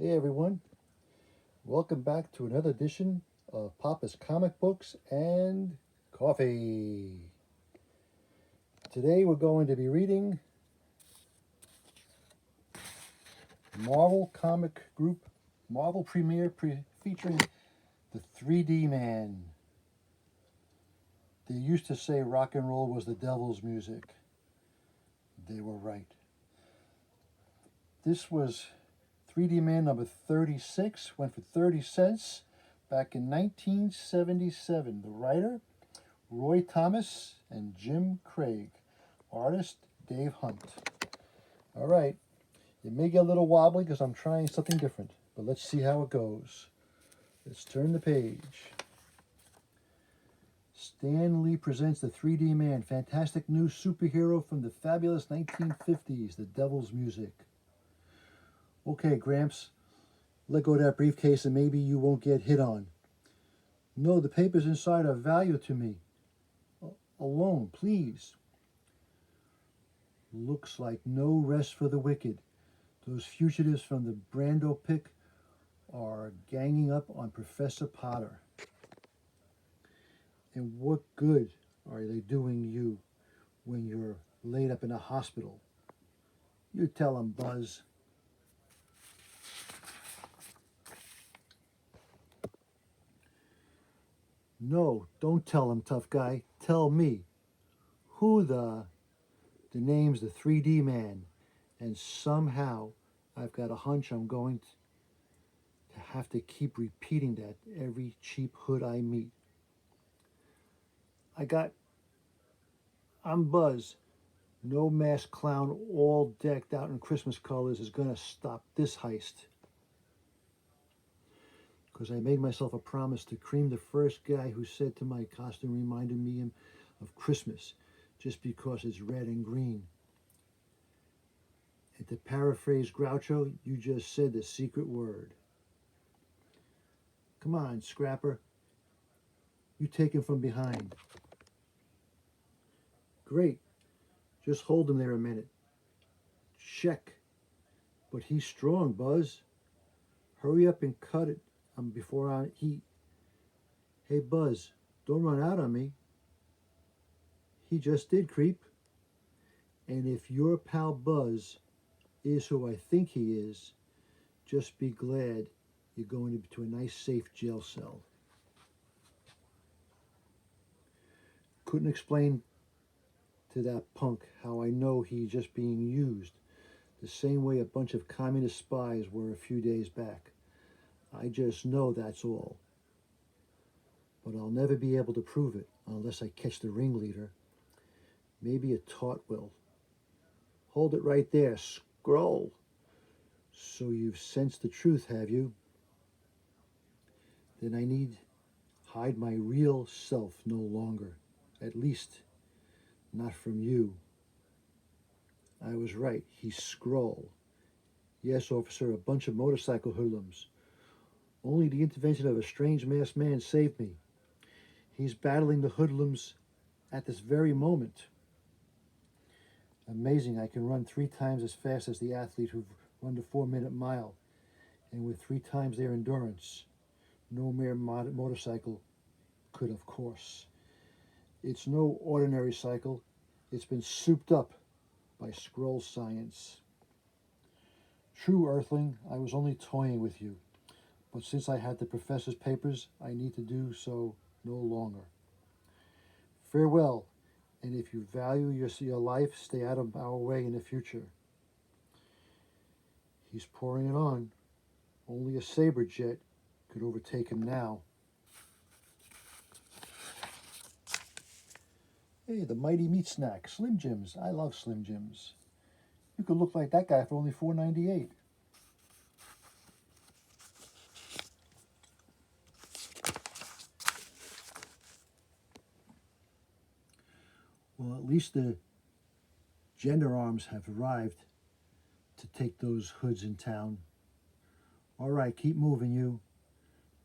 Hey everyone, welcome back to another edition of Papa's Comic Books and Coffee. Today we're going to be reading Marvel Comic Group Marvel Premiere featuring the 3D Man. They used to say rock and roll was the devil's music. They were right. This was 3D Man number 36, went for 30 cents back in 1977. The writer, Roy Thomas and Jim Craig. Artist, Dave Hunt. All right, it may get a little wobbly because I'm trying something different, but let's see how it goes. Let's turn the page. Stan Lee presents the 3D Man, fantastic new superhero from the fabulous 1950s, the devil's music. Okay, Gramps, let go of that briefcase and maybe you won't get hit on. No, the papers inside are valuable to me. Alone, please. Looks like no rest for the wicked. Those fugitives from the Brando pick are ganging up on Professor Potter. And what good are they doing you when you're laid up in a hospital? You tell them, Buzz. No, don't tell them, tough guy. Tell me. Who the name's the 3D Man. And somehow I've got a hunch I'm going to have to keep repeating that every cheap hood I meet. I'm Buzz. No masked clown all decked out in Christmas colors is going to stop this heist. Because I made myself a promise to cream the first guy who said to my costume reminded me of Christmas just because it's red and green. And to paraphrase Groucho, you just said the secret word. Come on, Scrapper. You take him from behind. Great. Just hold him there a minute. Check. But he's strong, Buzz. Hurry up and cut it before I heat. Hey, Buzz, don't run out on me. He just did, creep. And if your pal Buzz is who I think he is, just be glad you're going to a nice, safe jail cell. Couldn't explain to that punk how I know he's just being used, the same way a bunch of communist spies were a few days back. I just know that's all. But I'll never be able to prove it unless I catch the ringleader. Maybe a taunt will. Hold it right there, scroll. So you've sensed the truth, have you? Then I need hide my real self no longer. At least, not from you. I was right. He's Skrull. Yes, officer, a bunch of motorcycle hoodlums. Only the intervention of a strange masked man saved me. He's battling the hoodlums at this very moment. Amazing, I can run 3 times as fast as the athlete who run the 4-minute mile, and with 3 times their endurance. No mere motorcycle could, of course. It's no ordinary cycle. It's been souped up by Skrull science. True, Earthling, I was only toying with you. But since I had the professor's papers, I need to do so no longer. Farewell, and if you value your life, stay out of our way in the future. He's pouring it on. Only a saber jet could overtake him now. Hey, the mighty meat snack, Slim Jims. I love Slim Jims. You could look like that guy for only $4.98. Well, at least the gender arms have arrived to take those hoods in town. All right, keep moving, you.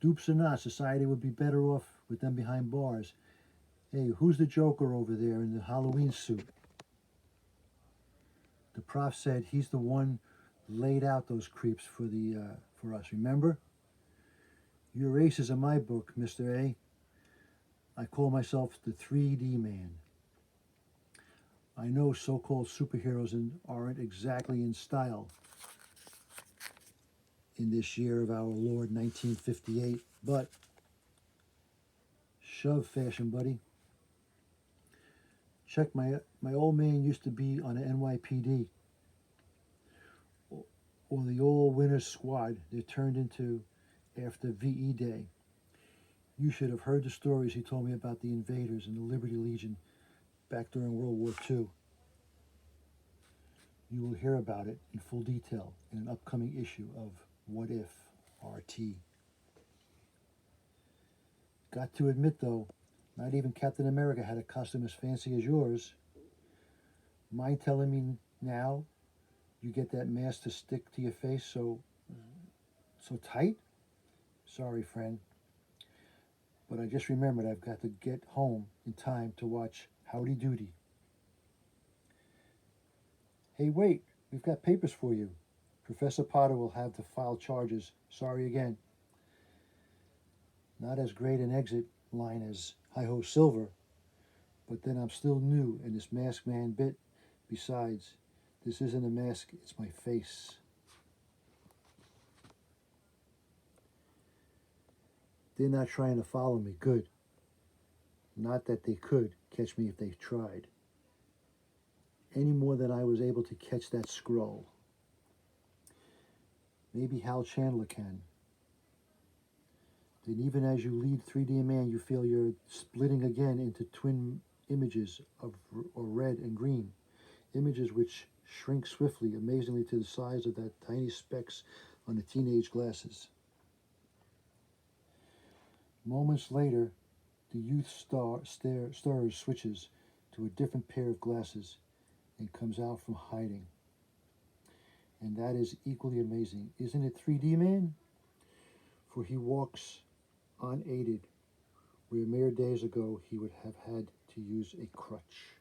Dupes or not, society would be better off with them behind bars. Hey, who's the Joker over there in the Halloween suit? The prof said he's the one laid out those creeps for us. Remember? You're aces in my book, Mr. A. I call myself the 3D man. I know so-called superheroes aren't exactly in style in this year of our Lord 1958, but shove fashion, buddy. Check, my old man used to be on the NYPD, or the old Winners Squad that turned into after VE Day. You should have heard the stories he told me about the invaders and the Liberty Legion back during World War II. You will hear about it in full detail in an upcoming issue of What If RT. Got to admit though, not even Captain America had a costume as fancy as yours. Mind telling me now you get that mask to stick to your face so tight? Sorry, friend. But I just remembered I've got to get home in time to watch Howdy Doody. Hey, wait, we've got papers for you. Professor Potter will have to file charges. Sorry again. Not as great an exit line as Hi-Ho Silver, but then I'm still new in this masked man bit. Besides, this isn't a mask, it's my face. They're not trying to follow me. Good. Not that they could catch me if they tried. Any more than I was able to catch that scroll. Maybe Hal Chandler can. Then even as you lead 3D Man, you feel you're splitting again into twin images of red and green. Images which shrink swiftly, amazingly to the size of that tiny specks on the teenage glasses. Moments later, the youth stirs switches to a different pair of glasses and comes out from hiding. And that is equally amazing. Isn't it 3D Man? For he walks unaided, where mere days ago he would have had to use a crutch.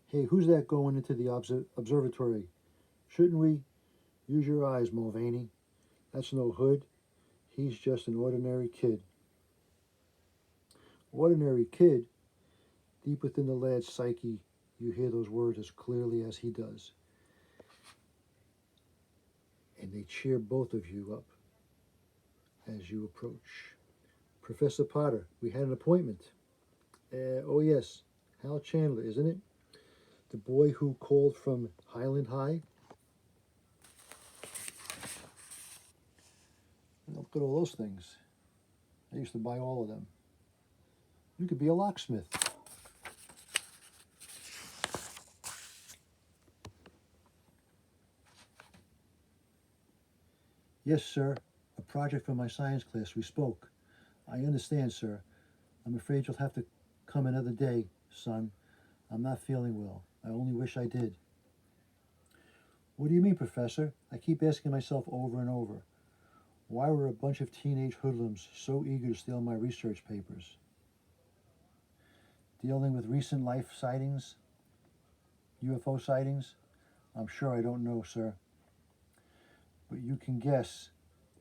Hey, who's that going into the observatory? Shouldn't we? Use your eyes, Mulvaney. That's no Hood. He's just an ordinary kid. Ordinary kid? Deep within the lad's psyche, you hear those words as clearly as he does. And they cheer both of you up as you approach. Professor Potter, we had an appointment. Oh yes, Hal Chandler, isn't it? The boy who called from Highland High? Look at all those things. I used to buy all of them. You could be a locksmith. Yes, sir. A project for my science class. We spoke. I understand, sir. I'm afraid you'll have to come another day, son. I'm not feeling well. I only wish I did. What do you mean, Professor? I keep asking myself over and over. Why were a bunch of teenage hoodlums so eager to steal my research papers? Dealing with recent life sightings? UFO sightings? I'm sure I don't know, sir. But you can guess,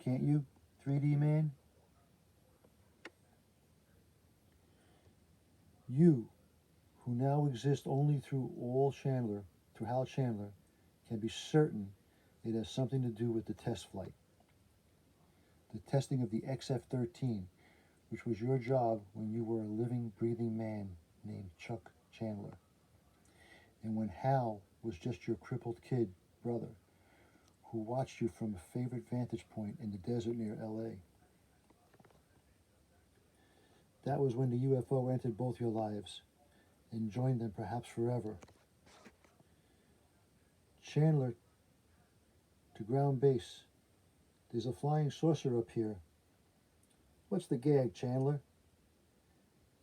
can't you, 3D Man? You, who now exist only through Hal Chandler, can be certain it has something to do with the test flight. The testing of the XF-13, which was your job when you were a living, breathing man named Chuck Chandler. And when Hal was just your crippled kid brother, who watched you from a favorite vantage point in the desert near LA. That was when the UFO entered both your lives and joined them perhaps forever. Chandler, to ground base. There's a flying saucer up here. What's the gag, Chandler?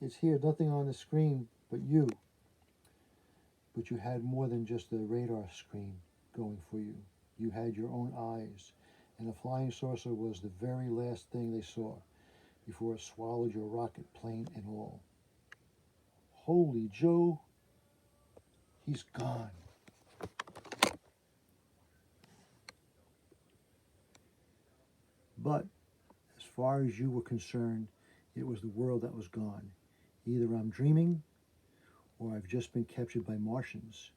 It's here, nothing on the screen but you. But you had more than just the radar screen going for you. You had your own eyes, and the flying saucer was the very last thing they saw before it swallowed your rocket, plane and all. Holy Joe, he's gone. But as far as you were concerned, it was the world that was gone. Either I'm dreaming or I've just been captured by Martians.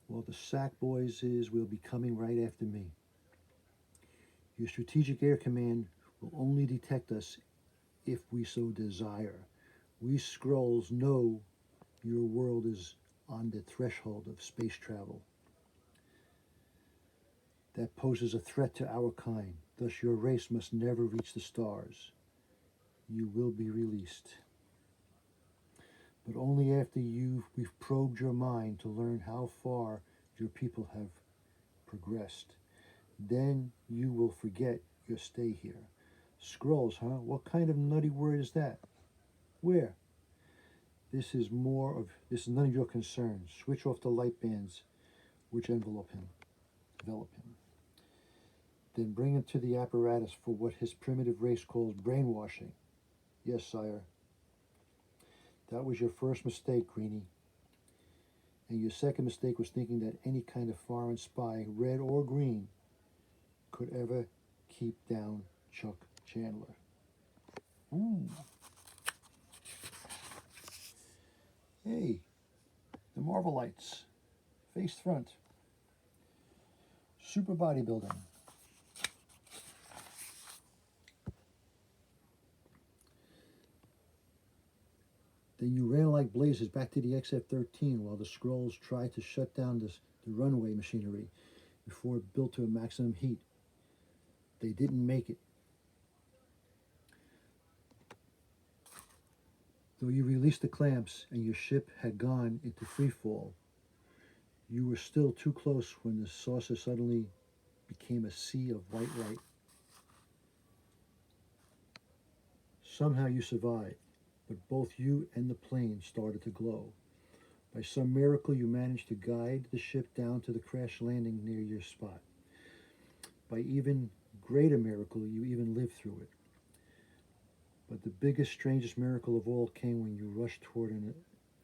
Well, the SAC boys will be coming right after me. Your Strategic Air Command will only detect us if we so desire. We Skrulls know your world is on the threshold of space travel. That poses a threat to our kind. Thus, your race must never reach the stars. You will be released. But only after we've probed your mind to learn how far your people have progressed. Then you will forget your stay here. Skrulls, huh? What kind of nutty word is that? Where? This is none of your concern. Switch off the light bands which envelop him. Then bring him to the apparatus for what his primitive race calls brainwashing. Yes, sire. That was your first mistake, Greenie. And your second mistake was thinking that any kind of foreign spy, red or green, could ever keep down Chuck Chandler. Ooh. Hey, the Marvelites. Face front. Super bodybuilding. Then you ran like blazes back to the XF-13 while the Skrulls tried to shut down the runway machinery before it built to a maximum heat. They didn't make it. Though you released the clamps and your ship had gone into freefall, you were still too close when the saucer suddenly became a sea of white light. Somehow you survived, but both you and the plane started to glow. By some miracle, you managed to guide the ship down to the crash landing near your spot. By even greater miracle, you even lived through it. But the biggest, strangest miracle of all came when you rushed toward an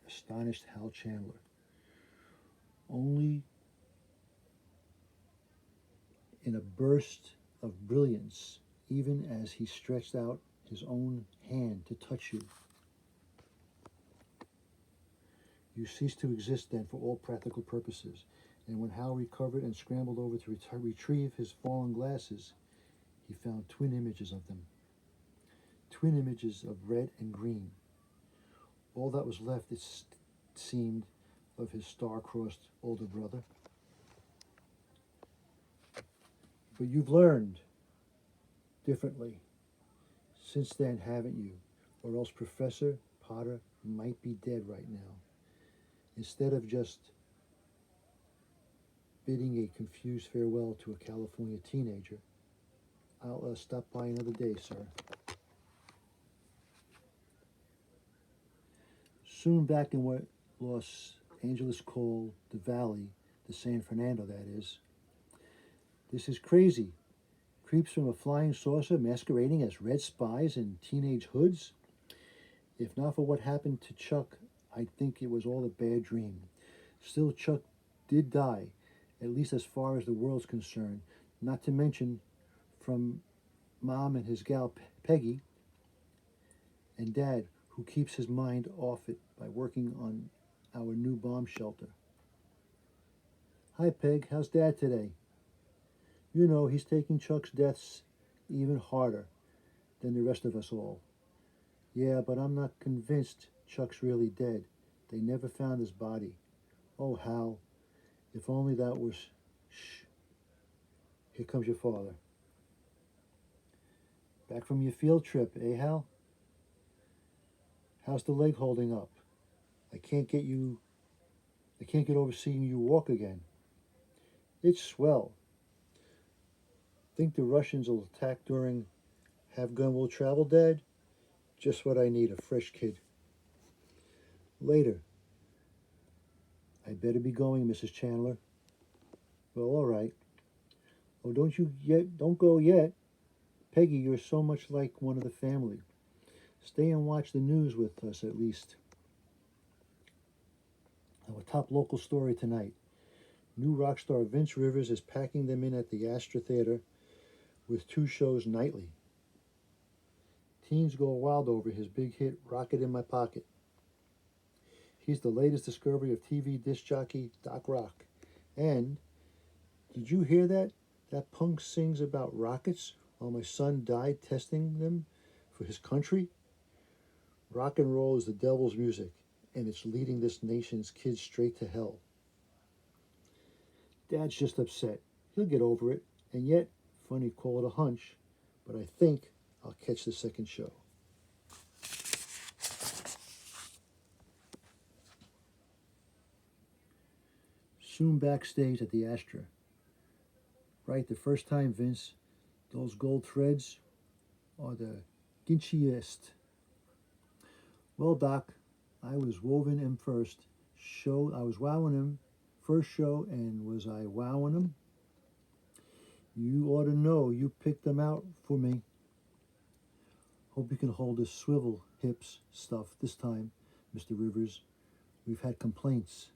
astonished Hal Chandler. Only in a burst of brilliance, even as he stretched out his own hand to touch you. You ceased to exist then for all practical purposes, and when Hal recovered and scrambled over to retrieve his fallen glasses, he found twin images of them. Twin images of red and green. All that was left, it seemed, of his star-crossed older brother. But you've learned differently since then, haven't you? Or else Professor Potter might be dead right now. Instead of just bidding a confused farewell to a California teenager, I'll stop by another day, sir. Soon back in what Los Angeles called the Valley, the San Fernando, that is. This is crazy. Creeps from a flying saucer masquerading as red spies in teenage hoods? If not for what happened to Chuck, I'd think it was all a bad dream. Still, Chuck did die, at least as far as the world's concerned, not to mention from Mom and his gal Peggy, and Dad, who keeps his mind off it by working on our new bomb shelter. Hi, Peg. How's Dad today? You know, he's taking Chuck's deaths even harder than the rest of us all. Yeah, but I'm not convinced Chuck's really dead. They never found his body. Oh, Hal, if only that was... Shh. Here comes your father. Back from your field trip, eh, Hal? How's the leg holding up? I can't get over seeing you walk again. It's swell. Think the Russians will attack during Have Gun Will Travel, Dad? Just what I need, a fresh kid. Later. I better be going, Mrs. Chandler. Well, all right. Oh, don't go yet. Peggy, you're so much like one of the family. Stay and watch the news with us at least. Our top local story tonight. New rock star Vince Rivers is packing them in at the Astra Theater with 2 shows nightly. Teens go wild over his big hit Rocket in My Pocket. He's the latest discovery of TV disc jockey Doc Rock. And did you hear that? That punk sings about rockets while my son died testing them for his country. Rock and roll is the devil's music, and it's leading this nation's kids straight to hell. Dad's just upset. He'll get over it, and yet, funny call it a hunch, but I think I'll catch the second show. Soon backstage at the Astra. Right, the first time, Vince, those gold threads are the ginchiest. Well, Doc, I was woving him first. I was wowing him first show, and was I wowing him? You ought to know you picked them out for me. Hope you can hold this swivel hips stuff this time, Mr. Rivers. We've had complaints.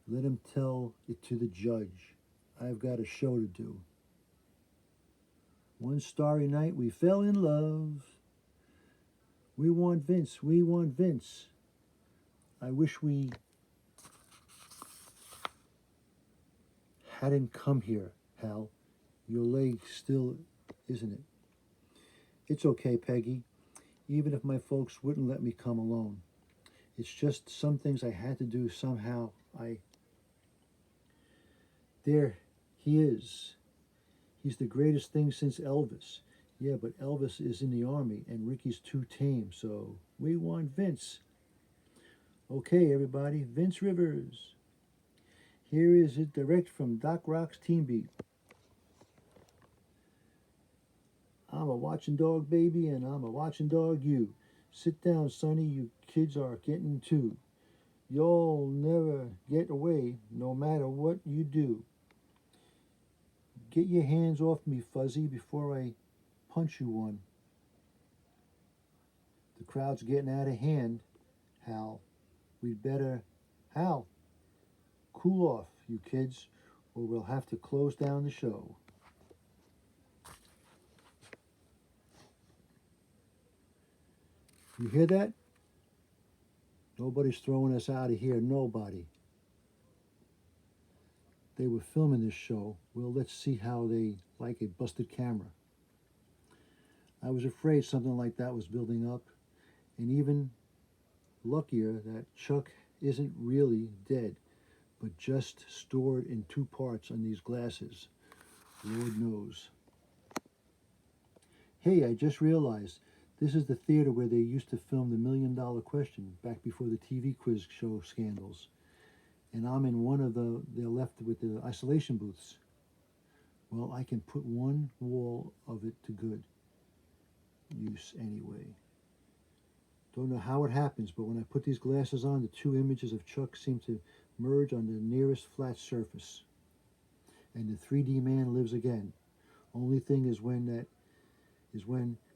Let him tell it to the judge. I've got a show to do. One starry night we fell in love. We want Vince. We want Vince. I wish we hadn't come here, Hal. Your leg still, isn't it? It's okay, Peggy. Even if my folks wouldn't let me come alone. It's just some things I had to do somehow. There he is. He's the greatest thing since Elvis. Yeah, but Elvis is in the army and Ricky's too tame, so we want Vince. Okay, everybody, Vince Rivers. Here is it direct from Doc Rock's Team Beat. I'm a watching dog, baby, and I'm a watching dog, you. Sit down, Sonny, you kids are getting two. Y'all never get away, no matter what you do. Get your hands off me, Fuzzy, before I punch you one. The crowd's getting out of hand, Hal. We'd better... Hal, cool off, you kids, or we'll have to close down the show. You hear that? Nobody's throwing us out of here, nobody. They were filming this show. Well, let's see how they like a busted camera. I was afraid something like that was building up, and even luckier that Chuck isn't really dead, but just stored in 2 parts on these glasses. Lord knows. Hey, I just realized this is the theater where they used to film the $1 Million Question back before the TV quiz show scandals. And I'm in one of they're left with the isolation booths. Well, I can put one wall of it to good use anyway. Don't know how it happens, but when I put these glasses on, the 2 images of Chuck seem to merge on the nearest flat surface. And the 3D man lives again. Only thing is when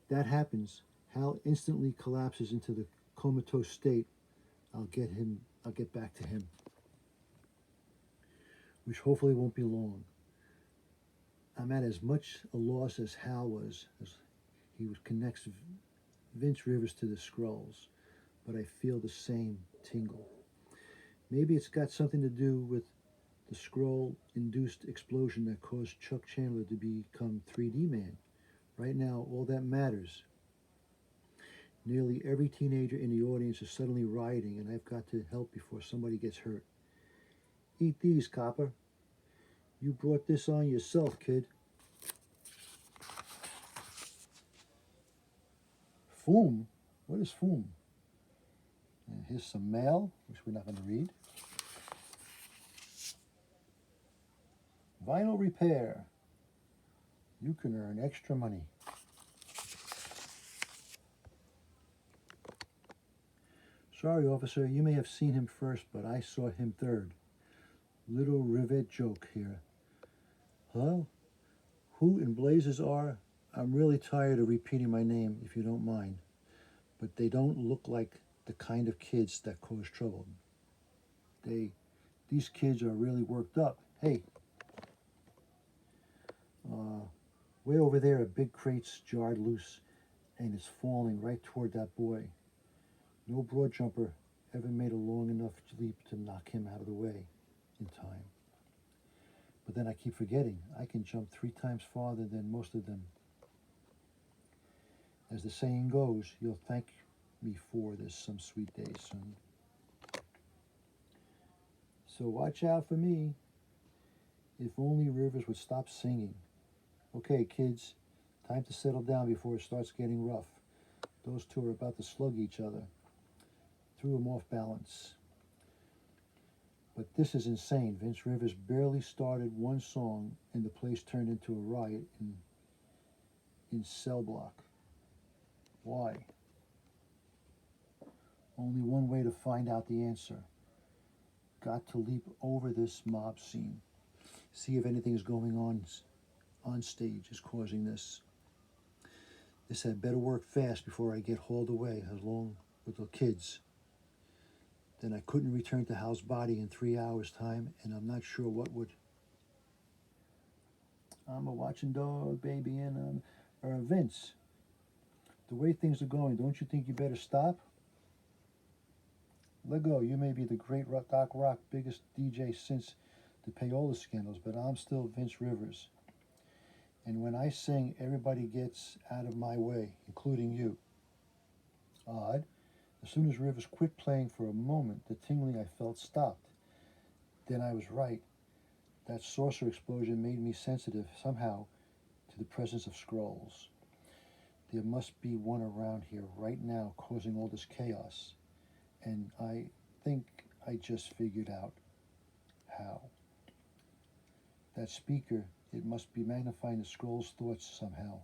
that happens, Hal instantly collapses into the comatose state. I'll get back to him. Which hopefully won't be long. I'm at as much a loss as Hal was, as he connects Vince Rivers to the Skrulls, but I feel the same tingle. Maybe it's got something to do with the Skrull-induced explosion that caused Chuck Chandler to become 3D man. Right now, all that matters. Nearly every teenager in the audience is suddenly rioting, and I've got to help before somebody gets hurt. Eat these, copper. You brought this on yourself, kid. Foom? What is foom? And here's some mail, which we're not going to read. Vinyl repair. You can earn extra money. Sorry, officer, you may have seen him first, but I saw him third. Little rivet joke here. Huh? Who in blazes are? I'm really tired of repeating my name, if you don't mind. But they don't look like the kind of kids that cause trouble. These kids are really worked up. Hey, Way over there, a big crate's jarred loose and it's falling right toward that boy. No broad jumper ever made a long enough leap to knock him out of the way in time. But then I keep forgetting I can jump 3 times farther than most of them. As the saying goes, you'll thank me for this some sweet day soon. So watch out for me. If only Rivers would stop singing. Okay, kids, time to settle down before it starts getting rough. Those two are about to slug each other. Threw him off balance. But this is insane. Vince Rivers barely started one song and the place turned into a riot in Cell Block. Why? Only one way to find out the answer. Got to leap over this mob scene. See if anything is going on stage is causing this. This had better work fast before I get hauled away along with the kids. Then I couldn't return to Hal's body in 3 hours' time, and I'm not sure what would. I'm a watching dog, baby, and Vince, the way things are going, don't you think you better stop? Let go. You may be the great Doc Rock, biggest DJ since the payola scandals, but I'm still Vince Rivers. And when I sing, everybody gets out of my way, including you. Odd. As soon as Rivers quit playing for a moment, the tingling I felt stopped. Then I was right. That saucer explosion made me sensitive, somehow, to the presence of scrolls. There must be one around here right now causing all this chaos. And I think I just figured out how. That speaker, it must be magnifying the scroll's thoughts somehow.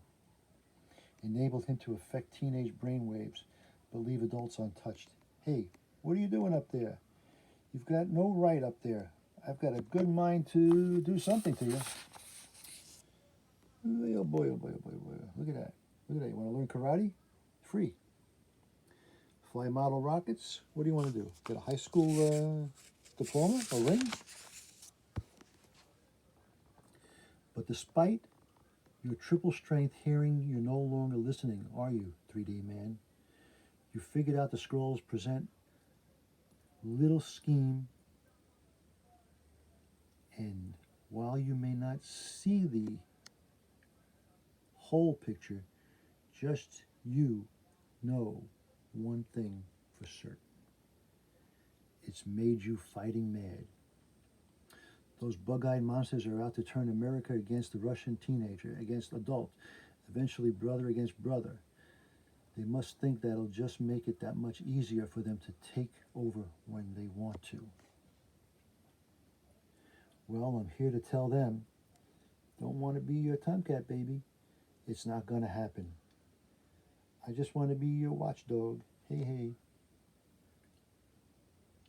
Enabled him to affect teenage brainwaves, but leave adults untouched. Hey, what are you doing up there? You've got no right up there. I've got a good mind to do something to you. Oh boy, oh boy, oh boy, oh boy. Look at that. Look at that. You want to learn karate? Free. Fly model rockets? What do you want to do? Get a high school diploma? A ring? But despite your triple strength hearing, you're no longer listening, are you, 3D man? You figured out the scrolls present little scheme, and while you may not see the whole picture, just you know one thing for certain. It's made you fighting mad. Those bug-eyed monsters are out to turn America against the Russian teenager, against adult, eventually brother against brother. They must think that'll just make it that much easier for them to take over when they want to. Well, I'm here to tell them, don't want to be your tomcat, baby. It's not going to happen. I just want to be your watchdog. Hey, hey.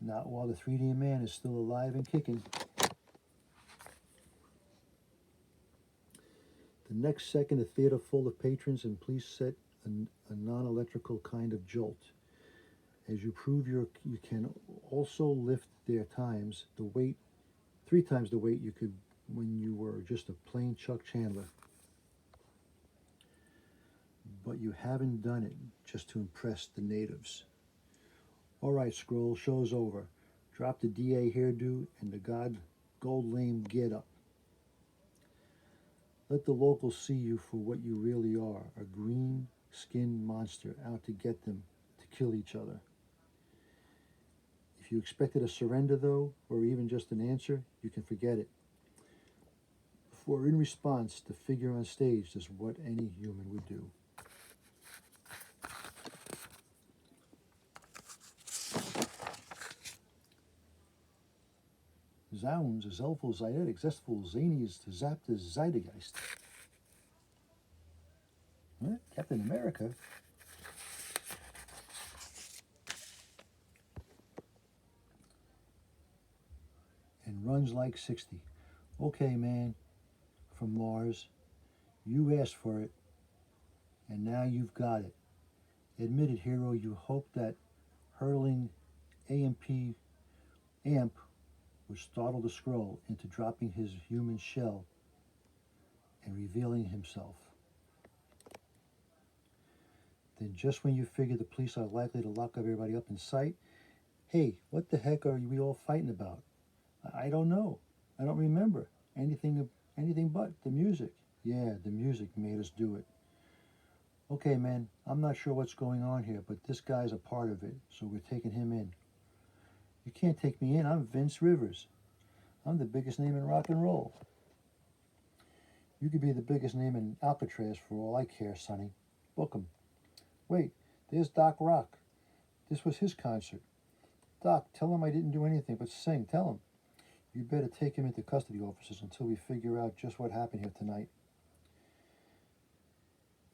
Not while the 3D man is still alive and kicking. The next second, a theater full of patrons, and please set a non-electrical kind of jolt. As you prove you can also lift their times, the weight, 3 times the weight you could when you were just a plain Chuck Chandler. But you haven't done it just to impress the natives. All right, Scroll, show's over. Drop the DA hairdo and the gold lame get up. Let the locals see you for what you really are, a green-skinned monster out to get them to kill each other. If you expected a surrender, though, or even just an answer, you can forget it. For in response, the figure on stage does what any human would do. Zounds, Zelful, Zeidetic, Zestful, Zanies, Zapta, Zeidegeist. Huh? Captain America? And runs like 60. Okay, man, from Mars, you asked for it, and now you've got it. Admit it, hero, you hoped that hurling amp would startle the scroll into dropping his human shell. and revealing himself. Then just when you figure the police are likely to lock everybody up in sight, hey, what the heck are we all fighting about? I don't know. I don't remember anything but the music. Yeah, the music made us do it. Okay, man, I'm not sure what's going on here, but this guy's a part of it, so we're taking him in. You can't take me in. I'm Vince Rivers. I'm the biggest name in rock and roll. You could be the biggest name in Alcatraz for all I care, Sonny. Book him. Wait, there's Doc Rock. This was his concert. Doc, tell him I didn't do anything but sing. Tell him. You better take him into custody officers until we figure out just what happened here tonight.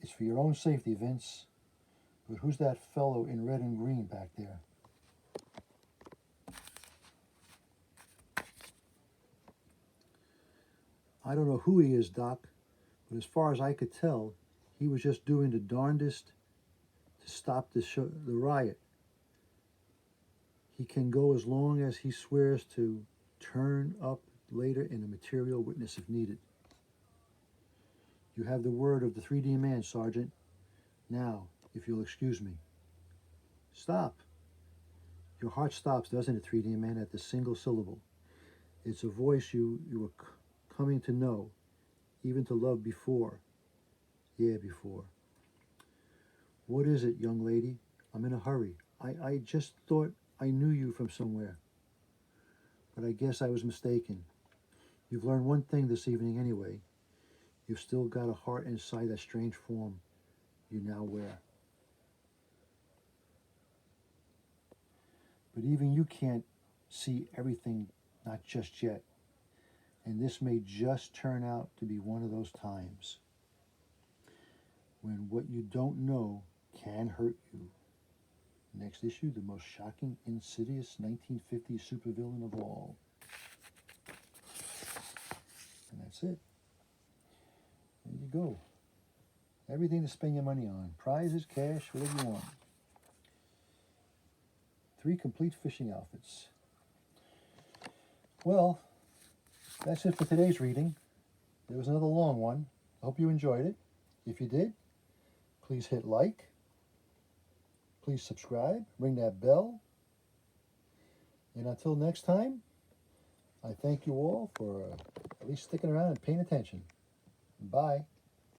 It's for your own safety, Vince. But who's that fellow in red and green back there? I don't know who he is, Doc, but as far as I could tell, he was just doing the darndest to stop the riot. He can go as long as he swears to turn up later in a material witness if needed. You have the word of the 3D man, Sergeant. Now, if you'll excuse me. Stop. Your heart stops, doesn't it, 3D man, at the single syllable? It's a voice you were coming to know, even to love before. Yeah, before. What is it, young lady? I'm in a hurry. I just thought I knew you from somewhere. But I guess I was mistaken. You've learned one thing this evening anyway. You've still got a heart inside that strange form you now wear. But even you can't see everything, not just yet. And this may just turn out to be one of those times when what you don't know can hurt you. Next issue, the most shocking, insidious 1950s supervillain of all. And that's it. There you go. Everything to spend your money on. Prizes, cash, whatever you want. 3 complete fishing outfits. Well, that's it for today's reading. There was another long one. I hope you enjoyed it. If you did, please hit like. Please subscribe. Ring that bell. And until next time, I thank you all for at least sticking around and paying attention. Bye.